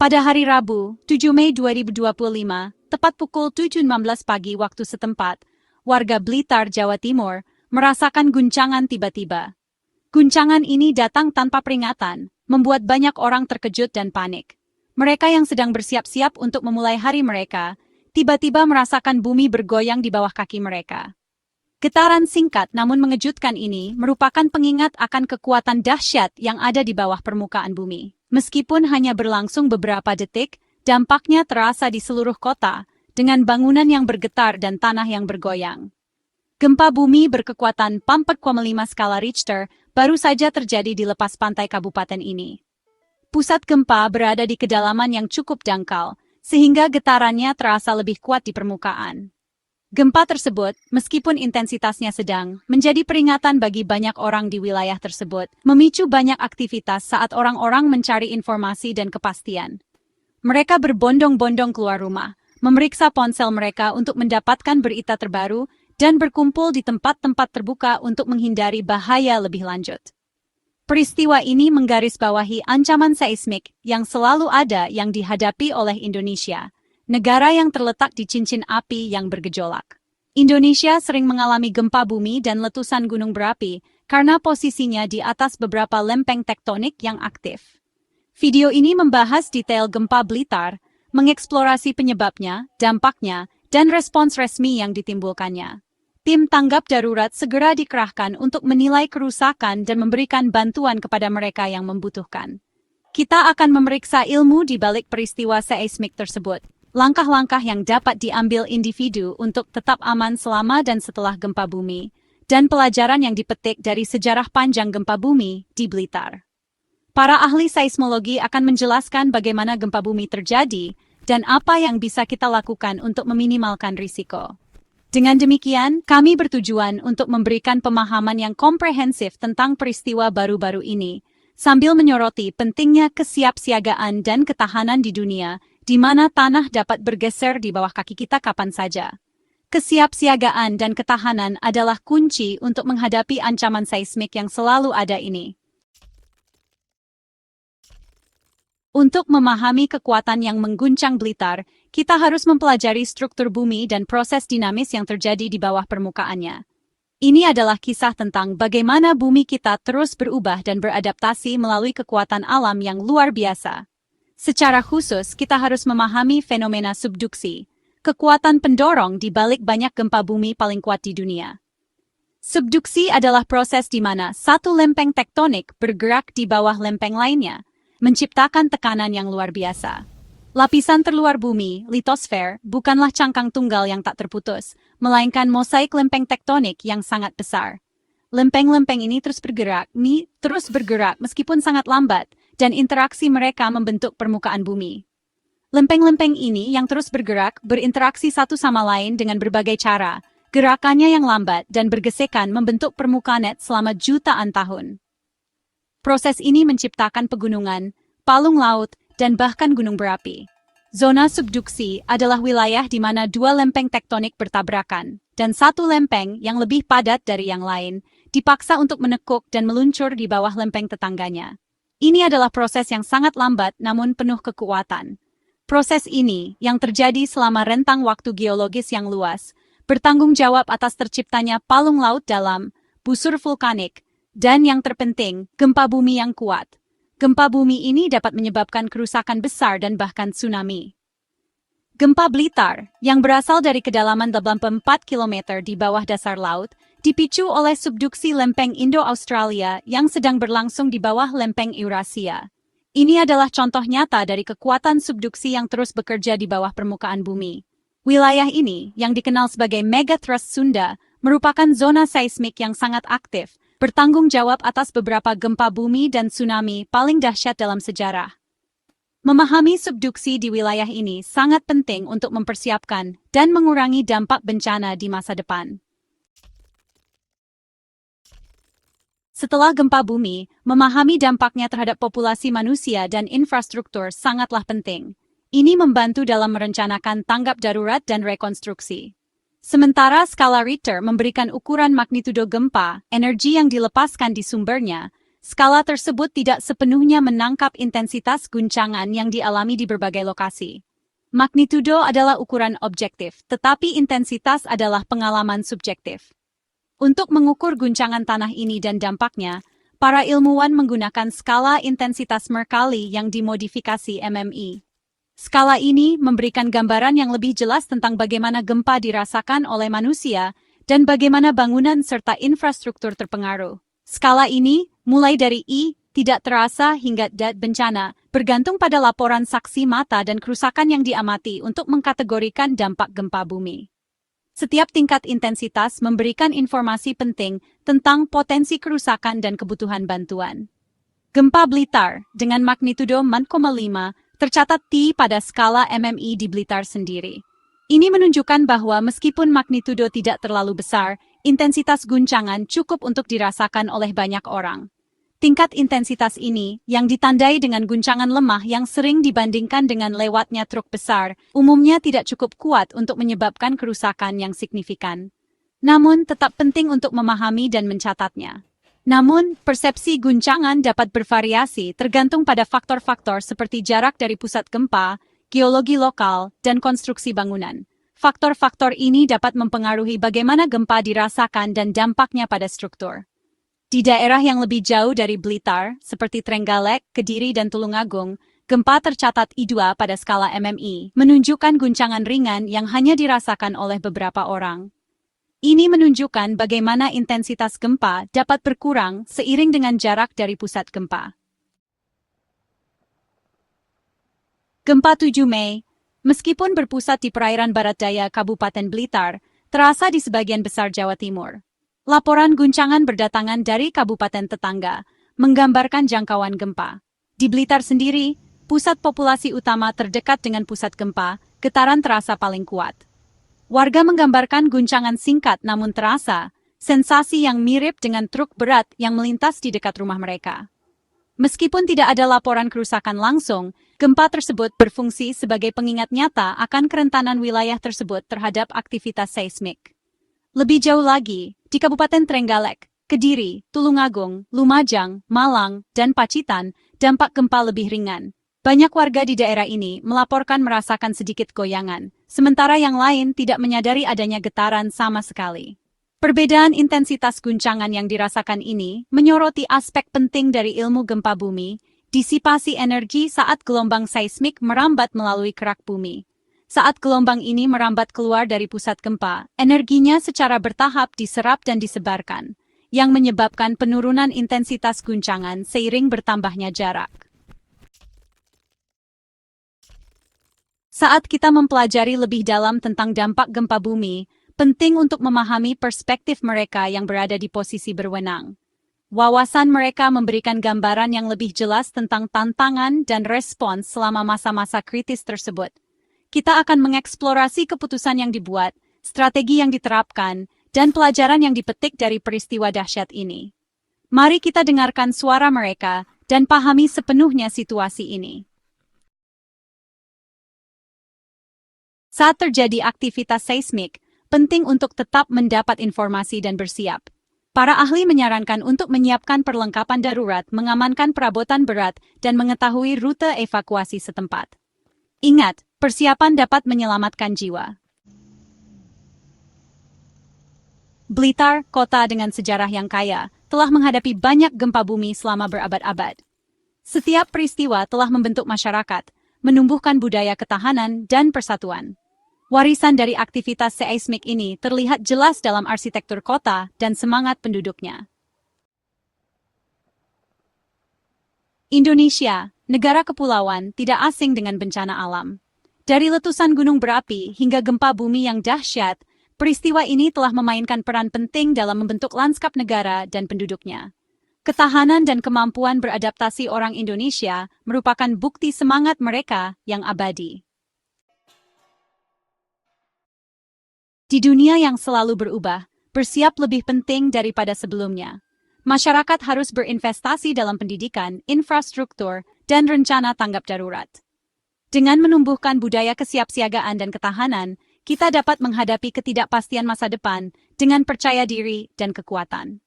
Pada hari Rabu, 7 Mei 2025, tepat pukul 7.15 pagi waktu setempat, warga Blitar, Jawa Timur, merasakan guncangan tiba-tiba. Guncangan ini datang tanpa peringatan, membuat banyak orang terkejut dan panik. Mereka yang sedang bersiap-siap untuk memulai hari mereka, tiba-tiba merasakan bumi bergoyang di bawah kaki mereka. Getaran singkat namun mengejutkan ini merupakan pengingat akan kekuatan dahsyat yang ada di bawah permukaan bumi. Meskipun hanya berlangsung beberapa detik, dampaknya terasa di seluruh kota, dengan bangunan yang bergetar dan tanah yang bergoyang. Gempa bumi berkekuatan 4,5 skala Richter baru saja terjadi di lepas pantai kabupaten ini. Pusat gempa berada di kedalaman yang cukup dangkal, sehingga getarannya terasa lebih kuat di permukaan. Gempa tersebut, meskipun intensitasnya sedang, menjadi peringatan bagi banyak orang di wilayah tersebut, memicu banyak aktivitas saat orang-orang mencari informasi dan kepastian. Mereka berbondong-bondong keluar rumah, memeriksa ponsel mereka untuk mendapatkan berita terbaru, dan berkumpul di tempat-tempat terbuka untuk menghindari bahaya lebih lanjut. Peristiwa ini menggarisbawahi ancaman seismik yang selalu ada yang dihadapi oleh Indonesia, negara yang terletak di cincin api yang bergejolak. Indonesia sering mengalami gempa bumi dan letusan gunung berapi karena posisinya di atas beberapa lempeng tektonik yang aktif. Video ini membahas detail gempa Blitar, mengeksplorasi penyebabnya, dampaknya, dan respons resmi yang ditimbulkannya. Tim tanggap darurat segera dikerahkan untuk menilai kerusakan dan memberikan bantuan kepada mereka yang membutuhkan. Kita akan memeriksa ilmu di balik peristiwa seismik tersebut. Langkah-langkah yang dapat diambil individu untuk tetap aman selama dan setelah gempa bumi, dan pelajaran yang dipetik dari sejarah panjang gempa bumi di Blitar. Para ahli seismologi akan menjelaskan bagaimana gempa bumi terjadi dan apa yang bisa kita lakukan untuk meminimalkan risiko. Dengan demikian, kami bertujuan untuk memberikan pemahaman yang komprehensif tentang peristiwa baru-baru ini, sambil menyoroti pentingnya kesiapsiagaan dan ketahanan di dunia, di mana tanah dapat bergeser di bawah kaki kita kapan saja. Kesiapsiagaan dan ketahanan adalah kunci untuk menghadapi ancaman seismik yang selalu ada ini. Untuk memahami kekuatan yang mengguncang Blitar, kita harus mempelajari struktur bumi dan proses dinamis yang terjadi di bawah permukaannya. Ini adalah kisah tentang bagaimana bumi kita terus berubah dan beradaptasi melalui kekuatan alam yang luar biasa. Secara khusus, kita harus memahami fenomena subduksi, kekuatan pendorong di balik banyak gempa bumi paling kuat di dunia. Subduksi adalah proses di mana satu lempeng tektonik bergerak di bawah lempeng lainnya, menciptakan tekanan yang luar biasa. Lapisan terluar bumi, litosfer, bukanlah cangkang tunggal yang tak terputus, melainkan mosaik lempeng tektonik yang sangat besar. Lempeng-lempeng ini terus bergerak meskipun sangat lambat, dan interaksi mereka membentuk permukaan bumi. Lempeng-lempeng ini yang terus bergerak berinteraksi satu sama lain dengan berbagai cara, gerakannya yang lambat dan bergesekan membentuk permukaan selama jutaan tahun. Proses ini menciptakan pegunungan, palung laut, dan bahkan gunung berapi. Zona subduksi adalah wilayah di mana dua lempeng tektonik bertabrakan, dan satu lempeng yang lebih padat dari yang lain dipaksa untuk menekuk dan meluncur di bawah lempeng tetangganya. Ini adalah proses yang sangat lambat namun penuh kekuatan. Proses ini, yang terjadi selama rentang waktu geologis yang luas, bertanggung jawab atas terciptanya palung laut dalam, busur vulkanik, dan yang terpenting, gempa bumi yang kuat. Gempa bumi ini dapat menyebabkan kerusakan besar dan bahkan tsunami. Gempa Blitar, yang berasal dari kedalaman 84 km di bawah dasar laut, dipicu oleh subduksi lempeng Indo-Australia yang sedang berlangsung di bawah lempeng Eurasia. Ini adalah contoh nyata dari kekuatan subduksi yang terus bekerja di bawah permukaan bumi. Wilayah ini, yang dikenal sebagai Megathrust Sunda, merupakan zona seismik yang sangat aktif, bertanggung jawab atas beberapa gempa bumi dan tsunami paling dahsyat dalam sejarah. Memahami subduksi di wilayah ini sangat penting untuk mempersiapkan dan mengurangi dampak bencana di masa depan. Setelah gempa bumi, memahami dampaknya terhadap populasi manusia dan infrastruktur sangatlah penting. Ini membantu dalam merencanakan tanggap darurat dan rekonstruksi. Sementara skala Richter memberikan ukuran magnitudo gempa, energi yang dilepaskan di sumbernya, Skala tersebut tidak sepenuhnya menangkap intensitas guncangan yang dialami di berbagai lokasi. Magnitudo adalah ukuran objektif, tetapi intensitas adalah pengalaman subjektif. Untuk mengukur guncangan tanah ini dan dampaknya, para ilmuwan menggunakan skala intensitas Mercalli yang dimodifikasi MMI. Skala ini memberikan gambaran yang lebih jelas tentang bagaimana gempa dirasakan oleh manusia dan bagaimana bangunan serta infrastruktur terpengaruh. Skala ini, mulai dari I, tidak terasa hingga D, bencana, bergantung pada laporan saksi mata dan kerusakan yang diamati untuk mengkategorikan dampak gempa bumi. Setiap tingkat intensitas memberikan informasi penting tentang potensi kerusakan dan kebutuhan bantuan. Gempa Blitar, dengan magnitudo 4,5, tercatat pada skala MMI di Blitar sendiri. Ini menunjukkan bahwa meskipun magnitudo tidak terlalu besar, intensitas guncangan cukup untuk dirasakan oleh banyak orang. Tingkat intensitas ini, yang ditandai dengan guncangan lemah yang sering dibandingkan dengan lewatnya truk besar, umumnya tidak cukup kuat untuk menyebabkan kerusakan yang signifikan. Namun, tetap penting untuk memahami dan mencatatnya. Namun, persepsi guncangan dapat bervariasi tergantung pada faktor-faktor seperti jarak dari pusat gempa, geologi lokal, dan konstruksi bangunan. Faktor-faktor ini dapat mempengaruhi bagaimana gempa dirasakan dan dampaknya pada struktur. Di daerah yang lebih jauh dari Blitar, seperti Trenggalek, Kediri, dan Tulungagung, gempa tercatat I2 pada skala MMI, menunjukkan guncangan ringan yang hanya dirasakan oleh beberapa orang. Ini menunjukkan bagaimana intensitas gempa dapat berkurang seiring dengan jarak dari pusat gempa. Gempa 7 Mei, meskipun berpusat di perairan barat daya Kabupaten Blitar, terasa di sebagian besar Jawa Timur. Laporan guncangan berdatangan dari kabupaten tetangga, menggambarkan jangkauan gempa. Di Blitar sendiri, pusat populasi utama terdekat dengan pusat gempa, getaran terasa paling kuat. Warga menggambarkan guncangan singkat namun terasa, sensasi yang mirip dengan truk berat yang melintas di dekat rumah mereka. Meskipun tidak ada laporan kerusakan langsung, gempa tersebut berfungsi sebagai pengingat nyata akan kerentanan wilayah tersebut terhadap aktivitas seismik. Lebih jauh lagi, di Kabupaten Trenggalek, Kediri, Tulungagung, Lumajang, Malang, dan Pacitan, dampak gempa lebih ringan. Banyak warga di daerah ini melaporkan merasakan sedikit goyangan, sementara yang lain tidak menyadari adanya getaran sama sekali. Perbedaan intensitas guncangan yang dirasakan ini menyoroti aspek penting dari ilmu gempa bumi, disipasi energi saat gelombang seismik merambat melalui kerak bumi. Saat gelombang ini merambat keluar dari pusat gempa, energinya secara bertahap diserap dan disebarkan, yang menyebabkan penurunan intensitas guncangan seiring bertambahnya jarak. Saat kita mempelajari lebih dalam tentang dampak gempa bumi, penting untuk memahami perspektif mereka yang berada di posisi berwenang. Wawasan mereka memberikan gambaran yang lebih jelas tentang tantangan dan respons selama masa-masa kritis tersebut. Kita akan mengeksplorasi keputusan yang dibuat, strategi yang diterapkan, dan pelajaran yang dipetik dari peristiwa dahsyat ini. Mari kita dengarkan suara mereka dan pahami sepenuhnya situasi ini. Saat terjadi aktivitas seismik, penting untuk tetap mendapat informasi dan bersiap. Para ahli menyarankan untuk menyiapkan perlengkapan darurat, mengamankan perabotan berat, dan mengetahui rute evakuasi setempat. Ingat, persiapan dapat menyelamatkan jiwa. Blitar, kota dengan sejarah yang kaya, telah menghadapi banyak gempa bumi selama berabad-abad. Setiap peristiwa telah membentuk masyarakat, menumbuhkan budaya ketahanan dan persatuan. Warisan dari aktivitas seismik ini terlihat jelas dalam arsitektur kota dan semangat penduduknya. Indonesia, negara kepulauan, tidak asing dengan bencana alam. Dari letusan gunung berapi hingga gempa bumi yang dahsyat, peristiwa ini telah memainkan peran penting dalam membentuk lanskap negara dan penduduknya. Ketahanan dan kemampuan beradaptasi orang Indonesia merupakan bukti semangat mereka yang abadi. Di dunia yang selalu berubah, bersiap lebih penting daripada sebelumnya. Masyarakat harus berinvestasi dalam pendidikan, infrastruktur, dan rencana tanggap darurat. Dengan menumbuhkan budaya kesiapsiagaan dan ketahanan, kita dapat menghadapi ketidakpastian masa depan dengan percaya diri dan kekuatan.